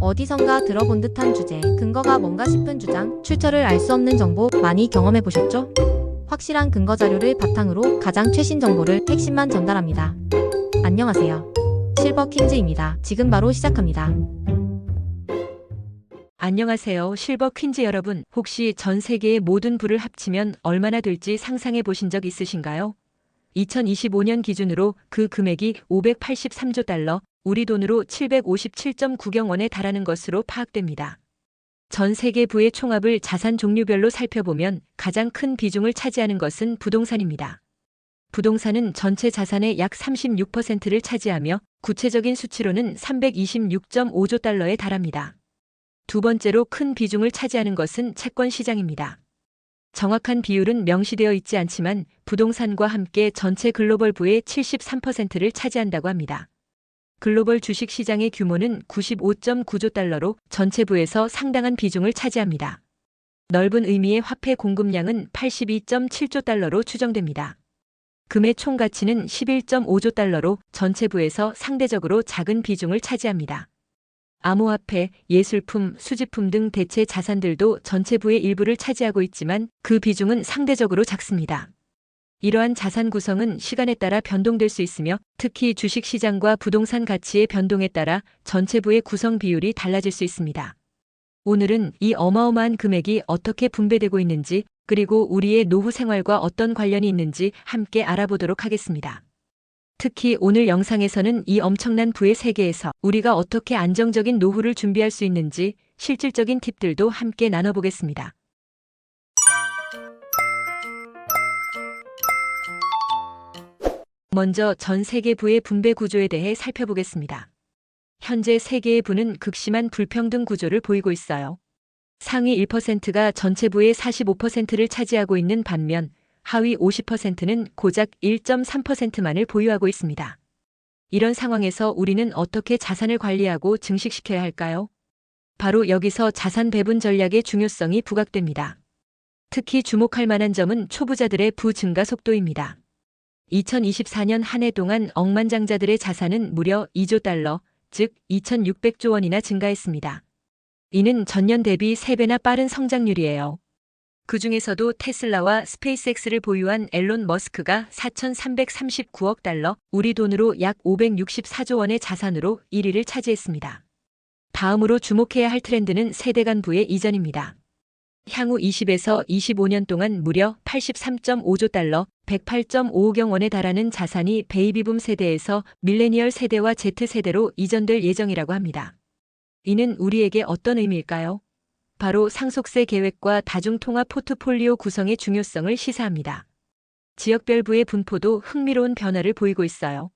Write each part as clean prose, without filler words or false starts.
어디선가 들어본 듯한 주제, 근거가 뭔가 싶은 주장, 출처를 알 수 없는 정보 많이 경험해 보셨죠? 확실한 근거 자료를 바탕으로 가장 최신 정보를 핵심만 전달합니다. 안녕하세요. 실버 퀸즈입니다. 지금 바로 시작합니다. 안녕하세요. 실버 퀸즈 여러분. 혹시 전 세계의 모든 부를 합치면 얼마나 될지 상상해 보신 적 있으신가요? 2025년 기준으로 그 금액이 583조 달러, 우리 돈으로 757.9경 원에 달하는 것으로 파악됩니다. 전 세계 부의 총합을 자산 종류별로 살펴보면 가장 큰 비중을 차지하는 것은 부동산입니다. 부동산은 전체 자산의 약 36%를 차지하며 구체적인 수치로는 326.5조 달러에 달합니다. 두 번째로 큰 비중을 차지하는 것은 채권 시장입니다. 정확한 비율은 명시되어 있지 않지만 부동산과 함께 전체 글로벌 부의 73%를 차지한다고 합니다. 글로벌 주식 시장의 규모는 95.9조 달러로 전체 부에서 상당한 비중을 차지합니다. 넓은 의미의 화폐 공급량은 82.7조 달러로 추정됩니다. 금의 총 가치는 11.5조 달러로 전체 부에서 상대적으로 작은 비중을 차지합니다. 암호화폐, 예술품, 수집품 등 대체 자산들도 전체 부의 일부를 차지하고 있지만 그 비중은 상대적으로 작습니다. 이러한 자산 구성은 시간에 따라 변동될 수 있으며 특히 주식시장과 부동산 가치의 변동에 따라 전체 부의 구성 비율이 달라질 수 있습니다. 오늘은 이 어마어마한 금액이 어떻게 분배되고 있는지 그리고 우리의 노후 생활과 어떤 관련이 있는지 함께 알아보도록 하겠습니다. 특히 오늘 영상에서는 이 엄청난 부의 세계에서 우리가 어떻게 안정적인 노후를 준비할 수 있는지 실질적인 팁들도 함께 나눠보겠습니다. 먼저 전 세계 부의 분배 구조에 대해 살펴보겠습니다. 현재 세계의 부는 극심한 불평등 구조를 보이고 있어요. 상위 1%가 전체 부의 45%를 차지하고 있는 반면 하위 50%는 고작 1.3%만을 보유하고 있습니다. 이런 상황에서 우리는 어떻게 자산을 관리하고 증식시켜야 할까요? 바로 여기서 자산 배분 전략의 중요성이 부각됩니다. 특히 주목할 만한 점은 초부자들의 부 증가 속도입니다. 2024년 한 해 동안 억만장자들의 자산은 무려 2조 달러, 즉 2,600조 원이나 증가했습니다. 이는 전년 대비 3배나 빠른 성장률이에요. 그 중에서도 테슬라와 스페이스X를 보유한 앨런 머스크가 4,339억 달러, 우리 돈으로 약 564조 원의 자산으로 1위를 차지했습니다. 다음으로 주목해야 할 트렌드는 세대 간 부의 이전입니다. 향후 20에서 25년 동안 무려 83.5조 달러, 108.5경 원에 달하는 자산이 베이비붐 세대에서 밀레니얼 세대와 Z세대로 이전될 예정이라고 합니다. 이는 우리에게 어떤 의미일까요? 바로 상속세 계획과 다중통화 포트폴리오 구성의 중요성을 시사합니다. 지역별 부의 분포도 흥미로운 변화를 보이고 있어요.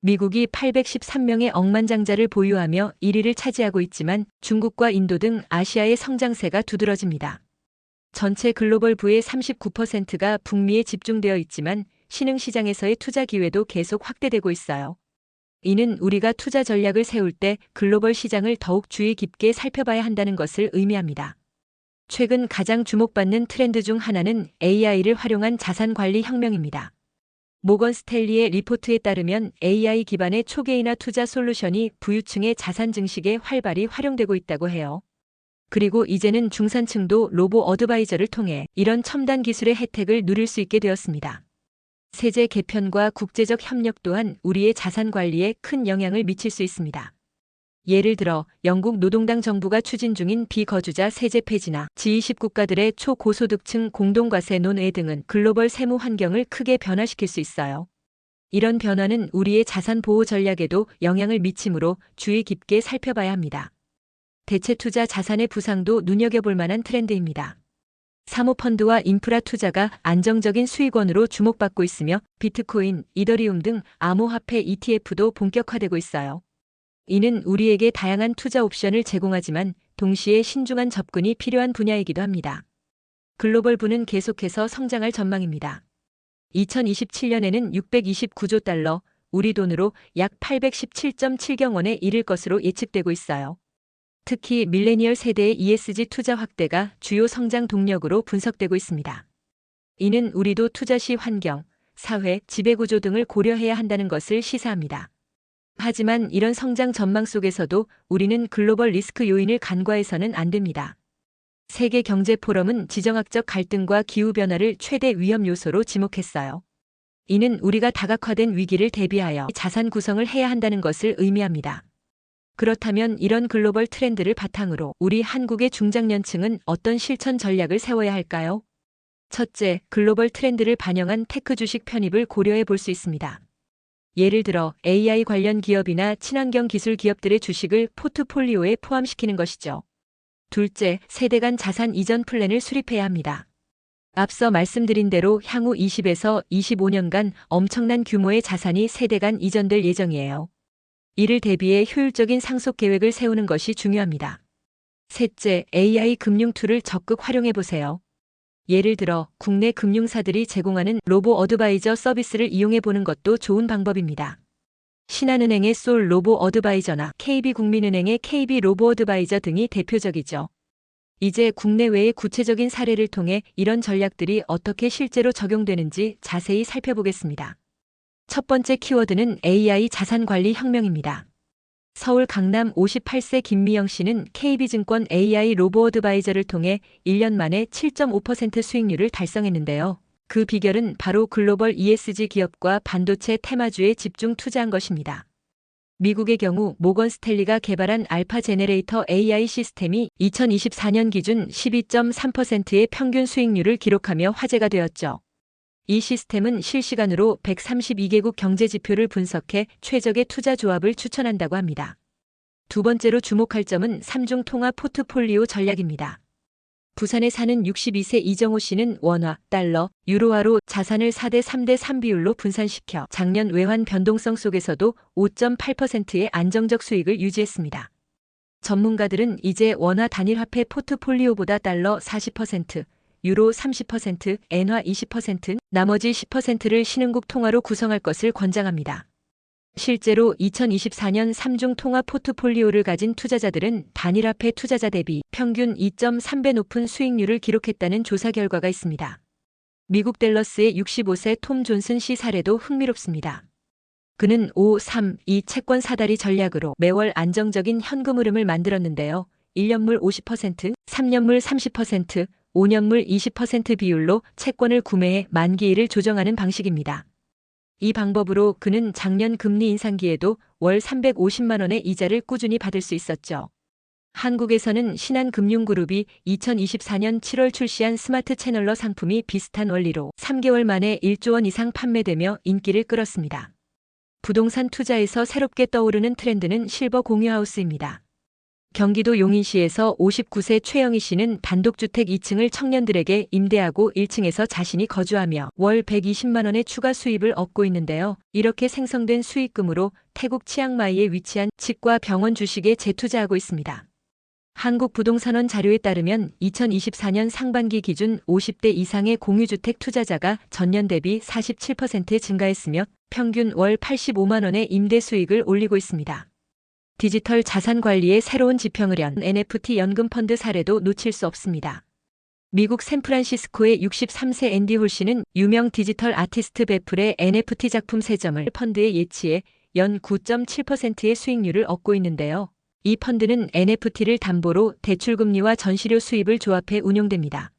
미국이 813명의 억만장자를 보유하며 1위를 차지하고 있지만 중국과 인도 등 아시아의 성장세가 두드러집니다. 전체 글로벌 부의 39%가 북미에 집중되어 있지만 신흥시장에서의 투자 기회도 계속 확대되고 있어요. 이는 우리가 투자 전략을 세울 때 글로벌 시장을 더욱 주의 깊게 살펴봐야 한다는 것을 의미합니다. 최근 가장 주목받는 트렌드 중 하나는 AI를 활용한 자산 관리 혁명입니다. 모건 스탠리의 리포트에 따르면 AI 기반의 초개인화 투자 솔루션이 부유층의 자산 증식에 활발히 활용되고 있다고 해요. 그리고 이제는 중산층도 로보 어드바이저를 통해 이런 첨단 기술의 혜택을 누릴 수 있게 되었습니다. 세제 개편과 국제적 협력 또한 우리의 자산 관리에 큰 영향을 미칠 수 있습니다. 예를 들어 영국 노동당 정부가 추진 중인 비거주자 세제 폐지나 G20 국가들의 초고소득층 공동과세 논의 등은 글로벌 세무 환경을 크게 변화시킬 수 있어요. 이런 변화는 우리의 자산 보호 전략에도 영향을 미치므로 주의 깊게 살펴봐야 합니다. 대체 투자 자산의 부상도 눈여겨볼 만한 트렌드입니다. 사모펀드와 인프라 투자가 안정적인 수익원으로 주목받고 있으며 비트코인, 이더리움 등 암호화폐 ETF도 본격화되고 있어요. 이는 우리에게 다양한 투자 옵션을 제공하지만 동시에 신중한 접근이 필요한 분야이기도 합니다. 글로벌 부는 계속해서 성장할 전망입니다. 2027년에는 629조 달러, 우리 돈으로 약 817.7경 원에 이를 것으로 예측되고 있어요. 특히 밀레니얼 세대의 ESG 투자 확대가 주요 성장 동력으로 분석되고 있습니다. 이는 우리도 투자 시 환경, 사회, 지배구조 등을 고려해야 한다는 것을 시사합니다. 하지만 이런 성장 전망 속에서도 우리는 글로벌 리스크 요인을 간과해서는 안 됩니다. 세계 경제 포럼은 지정학적 갈등과 기후변화를 최대 위험 요소로 지목했어요. 이는 우리가 다각화된 위기를 대비하여 자산 구성을 해야 한다는 것을 의미합니다. 그렇다면 이런 글로벌 트렌드를 바탕으로 우리 한국의 중장년층은 어떤 실천 전략을 세워야 할까요? 첫째, 글로벌 트렌드를 반영한 테크 주식 편입을 고려해 볼 수 있습니다. 예를 들어 AI 관련 기업이나 친환경 기술 기업들의 주식을 포트폴리오에 포함시키는 것이죠. 둘째, 세대 간 자산 이전 플랜을 수립해야 합니다. 앞서 말씀드린 대로 향후 20에서 25년간 엄청난 규모의 자산이 세대 간 이전될 예정이에요. 이를 대비해 효율적인 상속 계획을 세우는 것이 중요합니다. 셋째, AI 금융 툴을 적극 활용해 보세요. 예를 들어 국내 금융사들이 제공하는 로보 어드바이저 서비스를 이용해 보는 것도 좋은 방법입니다. 신한은행의 솔 로보 어드바이저나 KB국민은행의 KB 로보 어드바이저 등이 대표적이죠. 이제 국내외의 구체적인 사례를 통해 이런 전략들이 어떻게 실제로 적용되는지 자세히 살펴보겠습니다. 첫 번째 키워드는 AI 자산관리 혁명입니다. 서울 강남 58세 김미영 씨는 KB증권 AI 로보 어드바이저를 통해 1년 만에 7.5% 수익률을 달성했는데요. 그 비결은 바로 글로벌 ESG 기업과 반도체 테마주에 집중 투자한 것입니다. 미국의 경우 모건 스탠리가 개발한 알파 제네레이터 AI 시스템이 2024년 기준 12.3%의 평균 수익률을 기록하며 화제가 되었죠. 이 시스템은 실시간으로 132개국 경제 지표를 분석해 최적의 투자 조합을 추천한다고 합니다. 두 번째로 주목할 점은 삼중 통화 포트폴리오 전략입니다. 부산에 사는 62세 이정호 씨는 원화, 달러, 유로화로 자산을 4대 3대 3 비율로 분산시켜 작년 외환 변동성 속에서도 5.8%의 안정적 수익을 유지했습니다. 전문가들은 이제 원화 단일 화폐 포트폴리오보다 달러 40%, 유로 30%, 엔화 20%, 나머지 10%를 신흥국 통화로 구성할 것을 권장합니다. 실제로 2024년 3중 통화 포트폴리오를 가진 투자자들은 단일화폐 투자자 대비 평균 2.3배 높은 수익률을 기록했다는 조사 결과가 있습니다. 미국 댈러스의 65세 톰 존슨 씨 사례도 흥미롭습니다. 그는 5-3-2 채권 사다리 전략으로 매월 안정적인 현금 흐름을 만들었는데요. 1년물 50%, 3년물 30%, 5년물 20% 비율로 채권을 구매해 만기일을 조정하는 방식입니다. 이 방법으로 그는 작년 금리 인상기에도 월 350만 원의 이자를 꾸준히 받을 수 있었죠. 한국에서는 신한금융그룹이 2024년 7월 출시한 스마트 채널러 상품이 비슷한 원리로 3개월 만에 1조 원 이상 판매되며 인기를 끌었습니다. 부동산 투자에서 새롭게 떠오르는 트렌드는 실버 공유하우스입니다. 경기도 용인시에서 59세 최영희 씨는 단독주택 2층을 청년들에게 임대하고 1층에서 자신이 거주하며 월 120만 원의 추가 수입을 얻고 있는데요. 이렇게 생성된 수익금으로 태국 치앙마이에 위치한 치과 병원 주식에 재투자하고 있습니다. 한국부동산원 자료에 따르면 2024년 상반기 기준 50대 이상의 공유주택 투자자가 전년 대비 47% 증가했으며 평균 월 85만 원의 임대 수익을 올리고 있습니다. 디지털 자산 관리의 새로운 지평을 연 NFT 연금 펀드 사례도 놓칠 수 없습니다. 미국 샌프란시스코의 63세 앤디 홀 씨는 유명 디지털 아티스트 베플의 NFT 작품 3점을 펀드에 예치해 연 9.7%의 수익률을 얻고 있는데요. 이 펀드는 NFT를 담보로 대출금리와 전시료 수입을 조합해 운용됩니다.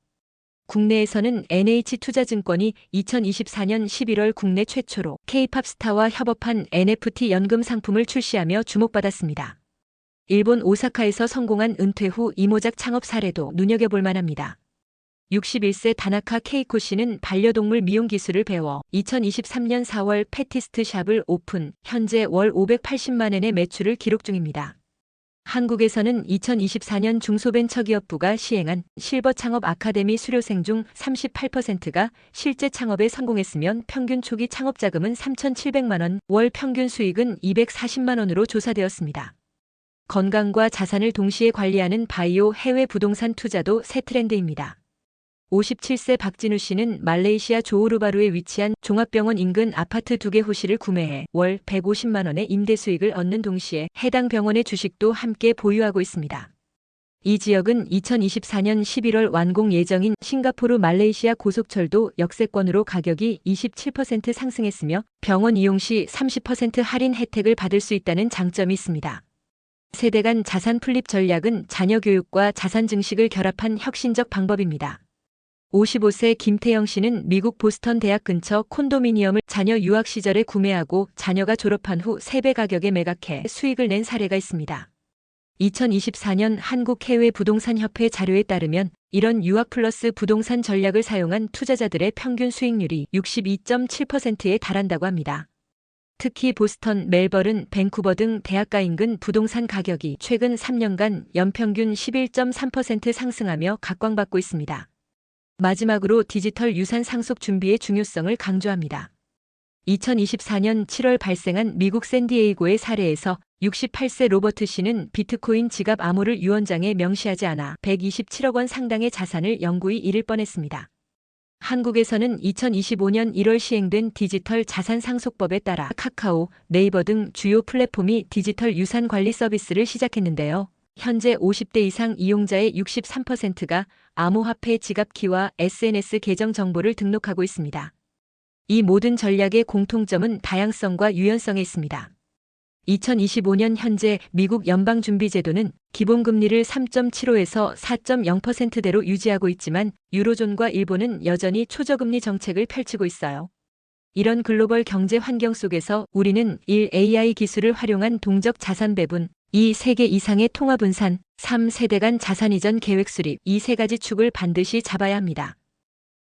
국내에서는 NH투자증권이 2024년 11월 국내 최초로 K-팝 스타와 협업한 NFT 연금 상품을 출시하며 주목받았습니다. 일본 오사카에서 성공한 은퇴 후 이모작 창업 사례도 눈여겨볼 만합니다. 61세 다나카 케이코 씨는 반려동물 미용 기술을 배워 2023년 4월 패티스트 샵을 오픈, 현재 월 580만 엔의 매출을 기록 중입니다. 한국에서는 2024년 중소벤처기업부가 시행한 실버 창업 아카데미 수료생 중 38%가 실제 창업에 성공했으면 평균 초기 창업 자금은 3,700만 원, 월 평균 수익은 240만 원으로 조사되었습니다. 건강과 자산을 동시에 관리하는 바이오 해외 부동산 투자도 새 트렌드입니다. 57세 박진우 씨는 말레이시아 조호르바루에 위치한 종합병원 인근 아파트 2개 호실을 구매해 월 150만 원의 임대 수익을 얻는 동시에 해당 병원의 주식도 함께 보유하고 있습니다. 이 지역은 2024년 11월 완공 예정인 싱가포르 말레이시아 고속철도 역세권으로 가격이 27% 상승했으며 병원 이용 시 30% 할인 혜택을 받을 수 있다는 장점이 있습니다. 세대 간 자산 풀립 전략은 자녀 교육과 자산 증식을 결합한 혁신적 방법입니다. 55세 김태영 씨는 미국 보스턴 대학 근처 콘도미니엄을 자녀 유학 시절에 구매하고 자녀가 졸업한 후 3배 가격에 매각해 수익을 낸 사례가 있습니다. 2024년 한국해외부동산협회 자료에 따르면 이런 유학 플러스 부동산 전략을 사용한 투자자들의 평균 수익률이 62.7%에 달한다고 합니다. 특히 보스턴, 멜버른, 밴쿠버 등 대학가 인근 부동산 가격이 최근 3년간 연평균 11.3% 상승하며 각광받고 있습니다. 마지막으로 디지털 유산 상속 준비의 중요성을 강조합니다. 2024년 7월 발생한 미국 샌디에이고의 사례에서 68세 로버트 씨는 비트코인 지갑 암호를 유언장에 명시하지 않아 127억 원 상당의 자산을 영구히 잃을 뻔했습니다. 한국에서는 2025년 1월 시행된 디지털 자산 상속법에 따라 카카오, 네이버 등 주요 플랫폼이 디지털 유산 관리 서비스를 시작했는데요. 현재 50대 이상 이용자의 63%가 암호화폐 지갑키와 SNS 계정 정보를 등록하고 있습니다. 이 모든 전략의 공통점은 다양성과 유연성에 있습니다. 2025년 현재 미국 연방준비제도는 기본금리를 3.75에서 4.0%대로 유지하고 있지만 유로존과 일본은 여전히 초저금리 정책을 펼치고 있어요. 이런 글로벌 경제 환경 속에서 우리는 1. AI 기술을 활용한 동적 자산 배분, 2. 세계 이상의 통화 분산, 3. 세대 간 자산 이전 계획 수립, 이 세 가지 축을 반드시 잡아야 합니다.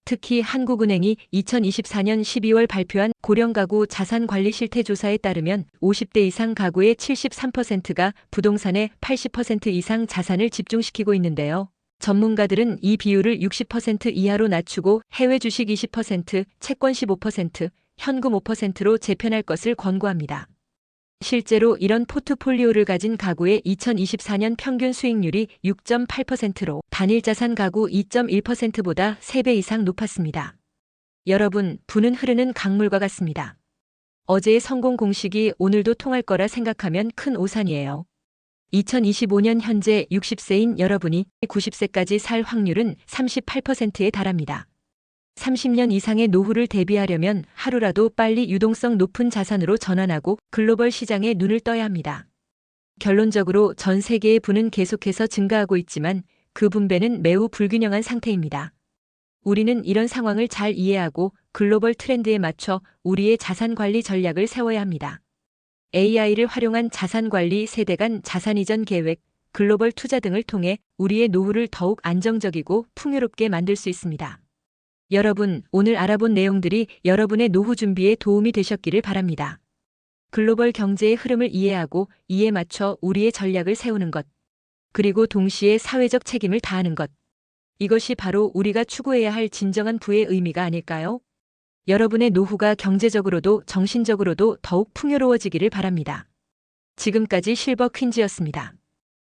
특히 한국은행이 2024년 12월 발표한 고령가구 자산관리 실태조사에 따르면 50대 이상 가구의 73%가 부동산에 80% 이상 자산을 집중시키고 있는데요. 전문가들은 이 비율을 60% 이하로 낮추고 해외 주식 20%, 채권 15%, 현금 5%로 재편할 것을 권고합니다. 실제로 이런 포트폴리오를 가진 가구의 2024년 평균 수익률이 6.8%로 단일 자산 가구 2.1%보다 3배 이상 높았습니다. 여러분, 부는 흐르는 강물과 같습니다. 어제의 성공 공식이 오늘도 통할 거라 생각하면 큰 오산이에요. 2025년 현재 60세인 여러분이 90세까지 살 확률은 38%에 달합니다. 30년 이상의 노후를 대비하려면 하루라도 빨리 유동성 높은 자산으로 전환하고 글로벌 시장에 눈을 떠야 합니다. 결론적으로 전 세계의 부는 계속해서 증가하고 있지만 그 분배는 매우 불균형한 상태입니다. 우리는 이런 상황을 잘 이해하고 글로벌 트렌드에 맞춰 우리의 자산 관리 전략을 세워야 합니다. AI를 활용한 자산 관리, 세대 간 자산 이전 계획, 글로벌 투자 등을 통해 우리의 노후를 더욱 안정적이고 풍요롭게 만들 수 있습니다. 여러분, 오늘 알아본 내용들이 여러분의 노후 준비에 도움이 되셨기를 바랍니다. 글로벌 경제의 흐름을 이해하고 이에 맞춰 우리의 전략을 세우는 것, 그리고 동시에 사회적 책임을 다하는 것. 이것이 바로 우리가 추구해야 할 진정한 부의 의미가 아닐까요? 여러분의 노후가 경제적으로도 정신적으로도 더욱 풍요로워지기를 바랍니다. 지금까지 실버 퀸즈였습니다.